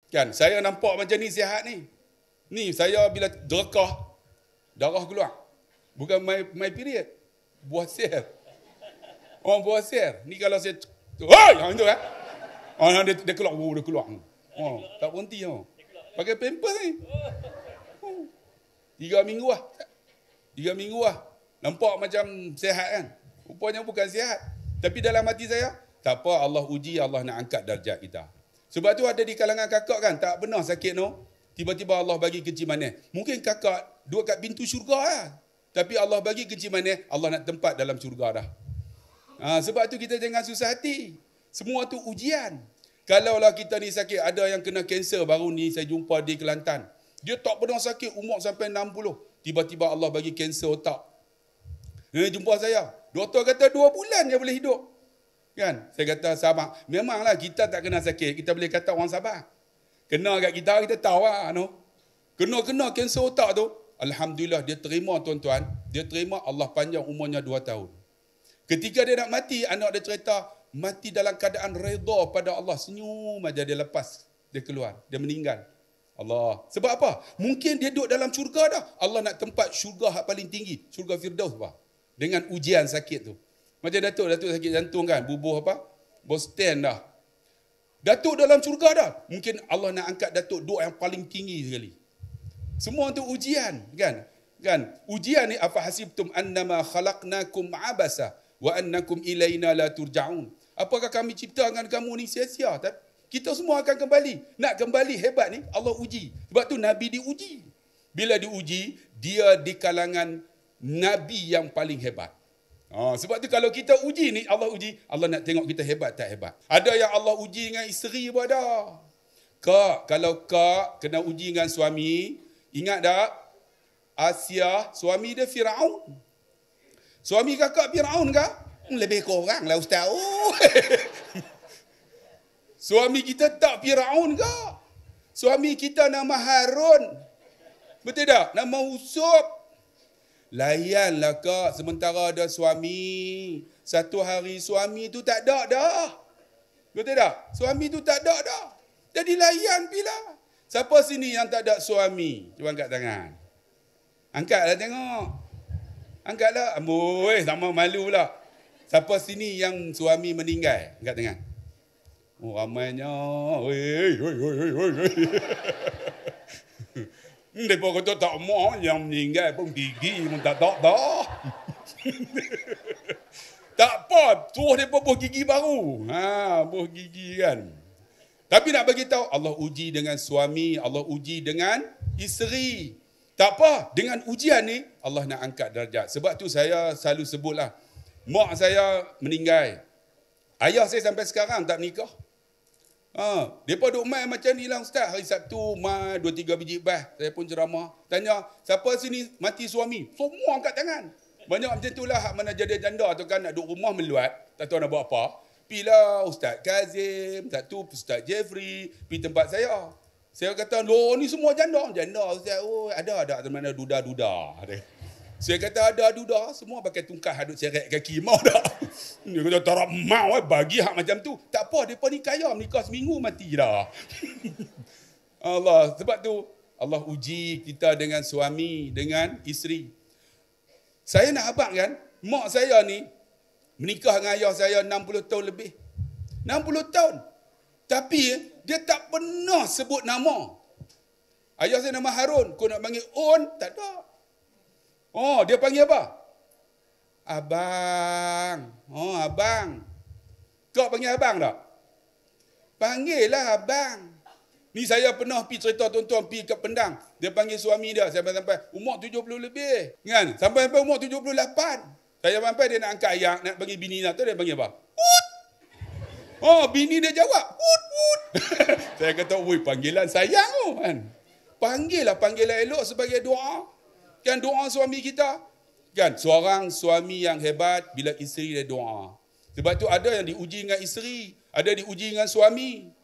Kan, saya nampak macam ni sihat ni. Ni saya bila derekah, darah keluar. Bukan my period. Buah sel. Orang buah sel. Ni kalau saya, hoi! Itu kan. Dia keluar. Dia keluar. Tak berhenti. Pakai pampers ni. 3 minggu lah. 3 minggu lah. Nampak macam sihat kan. Rupanya bukan sihat. Tapi dalam hati saya, tak apa, Allah uji, Allah nak angkat darjat kita. Sebab tu ada di kalangan kakak kan, tak benar sakit no. Tiba-tiba Allah bagi kecil manis. Mungkin kakak duduk kat pintu syurga lah. Tapi Allah bagi kecil manis, Allah nak tempat dalam syurga dah. Sebab tu kita jangan susah hati. Semua tu ujian. Kalaulah kita ni sakit, ada yang kena kanser baru ni saya jumpa di Kelantan. Dia tak pernah sakit, umur sampai 60. Tiba-tiba Allah bagi kanser otak. Jumpa saya. Doktor kata 2 bulan je boleh hidup. Kan? Saya kata sabar. Memanglah kita tak kena sakit, kita boleh kata orang sabar. Kena kat kita tahu lah. No? Kena kanser otak tu. Alhamdulillah dia terima tuan-tuan. Dia terima Allah panjang umurnya 2 tahun. Ketika dia nak mati, anak dia cerita, mati dalam keadaan redha pada Allah. Senyum aja dia lepas. Dia keluar. Dia meninggal. Allah. Sebab apa? Mungkin dia duduk dalam syurga dah. Allah nak tempat syurga yang paling tinggi. Syurga Firdaus apa? Dengan ujian sakit tu. Macam Datuk sakit jantung kan. Bubuh apa? Bosten dah. Datuk dalam syurga dah. Mungkin Allah nak angkat Datuk duduk yang paling tinggi sekali. Semua tu ujian. Kan? Ujian ni, afa hasibtum annama khalaqnakum abasa wa annakum ilaina la turja'un. Apakah kami ciptakan kamu ni sia-sia? Kita semua akan kembali. Nak kembali hebat ni, Allah uji. Sebab tu Nabi diuji. Bila diuji, dia di kalangan Nabi yang paling hebat. Sebab tu kalau kita uji ni, Allah uji, Allah nak tengok kita hebat tak hebat. Ada yang Allah uji dengan isteri pun ada. Kalau kak kena uji dengan suami, ingat tak? Asia, suami dia Firaun. Suami kakak Firaun ke? Lebih kurang lah ustaz. Suami kita tak Firaun ke? Suami kita nama Harun. Betul tak? Nama Usop. Layanlah kak, sementara ada suami. Satu hari suami tu tak ada dah. Betul tak? Suami tu tak ada dah. Jadi layan bila. Siapa sini yang tak ada suami? Cuba angkat tangan. Angkatlah tengok. Angkatlah. Amboi, sama malu pula. Siapa sini yang suami meninggal? Angkat tangan. Oh, ramainya. Oi. Mereka kata tak mau yang meninggal pun gigi pun tak dah. Tak apa, suruh mereka buah gigi baru. Buah gigi kan. Tapi nak bagi tahu, Allah uji dengan suami, Allah uji dengan isteri. Tak apa, dengan ujian ni Allah nak angkat darjat. Sebab tu saya selalu sebutlah, mak saya meninggal. Ayah saya sampai sekarang tak menikah. Mereka duk main macam ni lah ustaz. Hari Sabtu mai 2-3 biji bas. Saya pun ceramah. Tanya, siapa sini mati suami? Semua angkat tangan. Banyak macam tu lah. Hak mana jadi janda tu kan nak duduk rumah meluat. Tak tahu nak buat apa. Pilah Ustaz Kazim. Satu Ustaz Jeffrey. Pergi tempat saya. Saya kata, loh ni semua janda. Janda Ustaz. Oh, ada mana duda-duda. Saya kata ada duda. Semua pakai tungkah hadut seret kaki. Mau tak? Dia kata tak mau bagi hak macam tu. Tak apa, mereka ni kaya, menikah seminggu mati dah. Allah, sebab tu Allah uji kita dengan suami, dengan isteri. Saya nak abang kan, mak saya ni menikah dengan ayah saya 60 tahun lebih. 60 tahun. Tapi dia tak pernah sebut nama. Ayah saya nama Harun, kau nak panggil On, tak ada. Dia panggil apa? Abang. Abang. Kau panggil abang tak? Panggil lah abang. Ni saya pernah pergi cerita tuan-tuan pergi ke Pendang. Dia panggil suami dia sampai-sampai umur 70 lebih. Kan? Sampai-sampai umur 78. Saya sampai dia nak angkat ayak, nak panggil bini dia tu, dia panggil apa? Hut. Bini dia jawab. Hut, hut. Saya kata, woi panggilan sayang tu kan. Panggil panggilan elok sebagai doa. Kan doa suami kita. Kan seorang suami yang hebat bila isteri dia doa. Sebab tu ada yang diuji dengan isteri, ada diuji dengan suami.